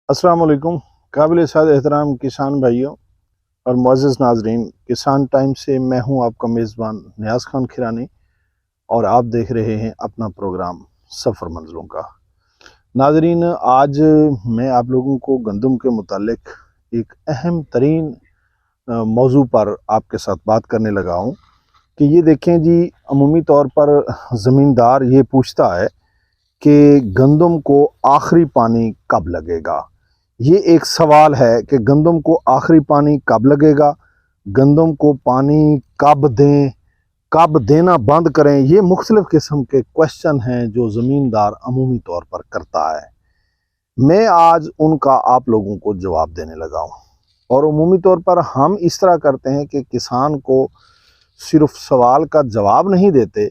अस्सलाम वालेकुम। काबिल साद एहतराम किसान भाइयों और मुअज़्ज़ज़ नाज़रीन, किसान टाइम से मैं हूं आपका मेज़बान नियाज़ खान खिरानी और आप देख रहे हैं अपना प्रोग्राम सफ़र मंज़िलों का। नाज़रीन, आज मैं आप लोगों को गंदम के मुतालिक एक अहम तरीन मौजू पर आपके साथ बात करने लगा हूं कि ये देखें जी, अमूमी तौर पर ज़मींदार ये पूछता है कि गंदम को आखिरी पानी कब लगेगा। ये एक सवाल है कि गंदम को आखिरी पानी कब लगेगा, गंदम को पानी कब दें, कब देना बंद करें। ये मुख्तलिफ़ किस्म के क्वेश्चन हैं जो ज़मींदार अमूमी तौर पर करता है। मैं आज उनका आप लोगों को जवाब देने लगा हूँ। और अमूमी तौर पर हम इस तरह करते हैं कि किसान को सिर्फ सवाल का जवाब नहीं देते,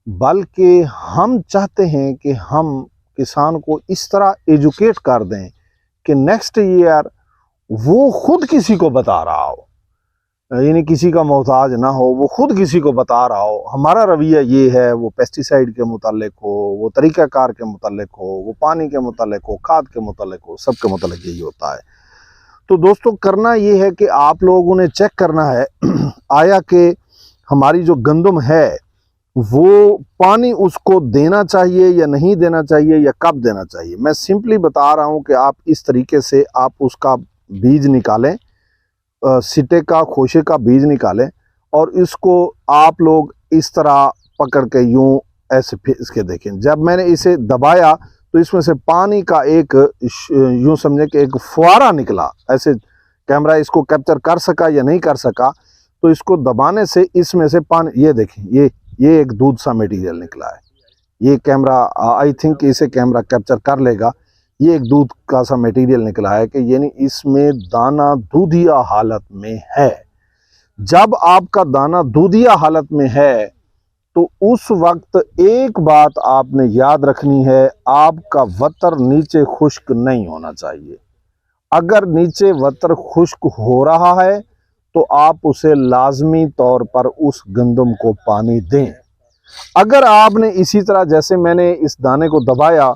बल्कि हम चाहते हैं कि हम किसान को इस तरह एजुकेट कर दें कि नेक्स्ट ईयर वो खुद किसी को बता रहा हो, यानी किसी का मोहताज ना हो, वो खुद किसी को बता रहा हो हमारा रवैया ये है। वो पेस्टिसाइड के मुतालिक हो, वो तरीक़ाकार के मुतालिक हो, वो पानी के मुतालिक हो, खाद के मुतालिक हो, सब के मुतालिक यही होता है। तो दोस्तों, करना ये है कि आप लोगों ने चेक करना है आया कि हमारी जो गंदम है वो पानी उसको देना चाहिए या नहीं देना चाहिए या कब देना चाहिए। मैं सिंपली बता रहा हूं कि आप इस तरीके से आप उसका बीज निकालें, सिटे का, खोशे का बीज निकालें और इसको आप लोग इस तरह पकड़ के यूं ऐसे इसके देखें। जब मैंने इसे दबाया तो इसमें से पानी का एक यूं समझे कि एक फुहारा निकला। ऐसे कैमरा इसको कैप्चर कर सका या नहीं कर सका, तो इसको दबाने से इसमें से पानी, ये देखें, ये एक दूध सा मटेरियल निकला है। ये कैमरा आई थिंक इसे कैमरा कैप्चर कर लेगा। ये एक दूध का सा मटेरियल निकला है कि यानी इसमें दाना दूधिया हालत में है। जब आपका दाना दूधिया हालत में है तो उस वक्त एक बात आपने याद रखनी है, आपका वतर नीचे खुश्क नहीं होना चाहिए। अगर नीचे वतर खुश्क हो रहा है तो आप उसे लाजमी तौर पर उस गंदम को पानी दें। अगर आपने इसी तरह, जैसे मैंने इस दाने को दबाया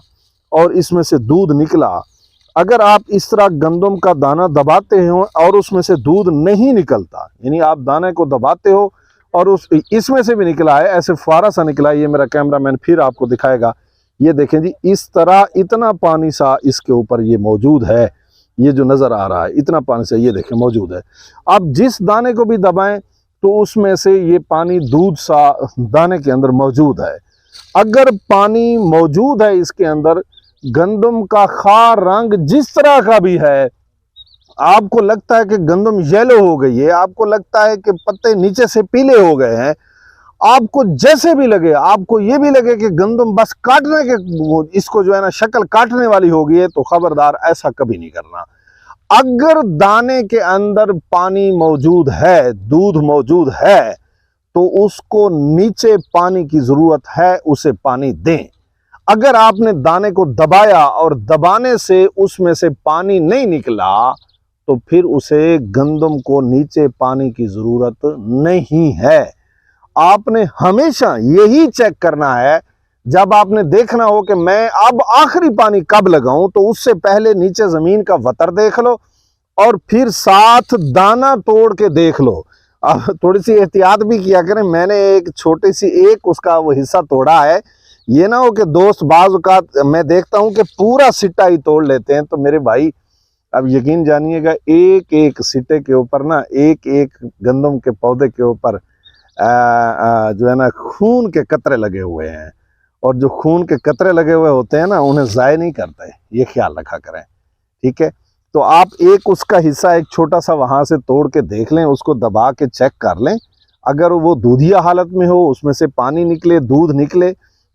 और इसमें से दूध निकला, अगर आप इस तरह गंदम का दाना दबाते हो और उसमें से दूध नहीं निकलता, यानी आप दाने को दबाते हो और इसमें से भी निकला है, ऐसे फुहारा सा निकला है, ये मेरा कैमरामैन फिर आपको दिखाएगा। ये देखें जी, इस तरह इतना पानी सा इसके ऊपर ये मौजूद है, ये जो नज़र आ रहा है इतना पानी से ये देखें मौजूद है। अब जिस दाने को भी दबाएं तो उसमें से ये पानी दूध सा दाने के अंदर मौजूद है। अगर पानी मौजूद है इसके अंदर, गंदम का खार रंग जिस तरह का भी है, आपको लगता है कि गंदम येलो हो गई है, आपको लगता है कि पत्ते नीचे से पीले हो गए हैं, आपको जैसे भी लगे, आपको ये भी लगे कि गंदम बस काटने के, इसको जो है ना शक्ल काटने वाली हो गई है, तो खबरदार ऐसा कभी नहीं करना। अगर दाने के अंदर पानी मौजूद है, दूध मौजूद है, तो उसको नीचे पानी की जरूरत है, उसे पानी दें। अगर आपने दाने को दबाया और दबाने से उसमें से पानी नहीं निकला, तो फिर उसे गंदम को नीचे पानी की जरूरत नहीं है। आपने हमेशा यही चेक करना है, जब आपने देखना हो कि मैं अब आखिरी पानी कब लगाऊं, तो उससे पहले नीचे जमीन का वतर देख लो और फिर साथ दाना तोड़ के देख लो। अब थोड़ी सी एहतियात भी किया करें। मैंने एक छोटी सी एक उसका वो हिस्सा तोड़ा है, ये ना हो कि दोस्त बाज़ औक़ात मैं देखता हूं कि पूरा सिट्टा ही तोड़ लेते हैं। तो मेरे भाई, अब यकीन जानिएगा, एक एक सिट्टे के ऊपर ना, एक एक गंदम के पौधे के ऊपर जो है ना खून के कतरे लगे हुए हैं, और जो खून के कतरे लगे हुए होते हैं ना, उन्हें ज़ाय नहीं करते, ये ख्याल रखा करें, ठीक है। तो आप एक उसका हिस्सा एक छोटा सा वहां से तोड़ के देख लें, उसको दबा के चेक कर लें। अगर वो दूधिया हालत में हो, उसमें से पानी निकले, दूध निकले,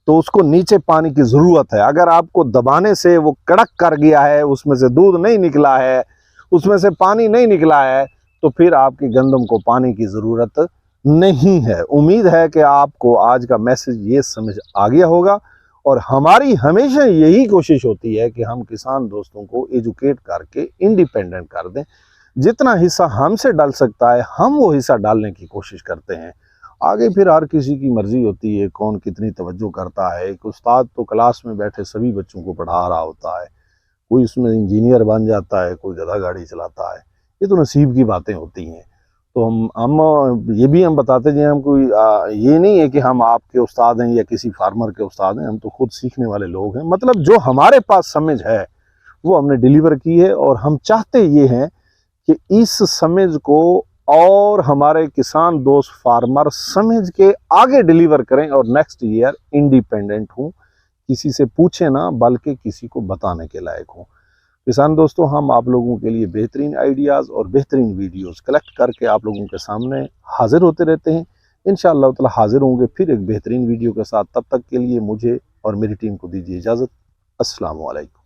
तो उसको नीचे पानी की ज़रूरत है। अगर आपको दबाने से वो कड़क कर गया है, उसमें से दूध नहीं निकला है, उसमें से पानी नहीं निकला है, तो फिर आपकी गंदम को पानी की ज़रूरत नहीं है। उम्मीद है कि आपको आज का मैसेज ये समझ आ गया होगा, और हमारी हमेशा यही कोशिश होती है कि हम किसान दोस्तों को एजुकेट करके इंडिपेंडेंट कर दें। जितना हिस्सा हमसे डल सकता है हम वो हिस्सा डालने की कोशिश करते हैं। आगे फिर हर किसी की मर्जी होती है, कौन कितनी तवज्जो करता है। एक उस्ताद तो क्लास में बैठे सभी बच्चों को पढ़ा रहा होता है, کوئی اس میں انجینئر بن جاتا ہے، کوئی گدھا گاڑی چلاتا ہے، یہ تو نصیب کی باتیں ہوتی ہیں۔ تو ہم یہ بھی ہم بتاتے ہیں، ہم کوئی یہ نہیں ہے کہ ہم آپ کے استاد ہیں یا کسی فارمر کے استاد ہیں، ہم تو خود سیکھنے والے لوگ ہیں۔ مطلب جو ہمارے پاس سمجھ ہے وہ ہم نے ڈیلیور کی ہے، اور ہم چاہتے یہ ہیں کہ اس سمجھ کو اور ہمارے کسان دوست فارمر سمجھ کے آگے ڈیلیور کریں، اور نیکسٹ ایئر انڈیپینڈنٹ ہوں، کسی سے پوچھیں نہ بلکہ کسی کو بتانے کے لائق ہوں۔ کسان دوستوں، ہم آپ لوگوں کے لیے بہترین آئیڈیاز اور بہترین ویڈیوز کلیکٹ کر کے آپ لوگوں کے سامنے حاضر ہوتے رہتے ہیں۔ انشاءاللہ تعالی حاضر ہوں گے پھر ایک بہترین ویڈیو کے ساتھ۔ تب تک کے لیے مجھے اور میری ٹیم کو دیجیے اجازت۔ السلام علیکم۔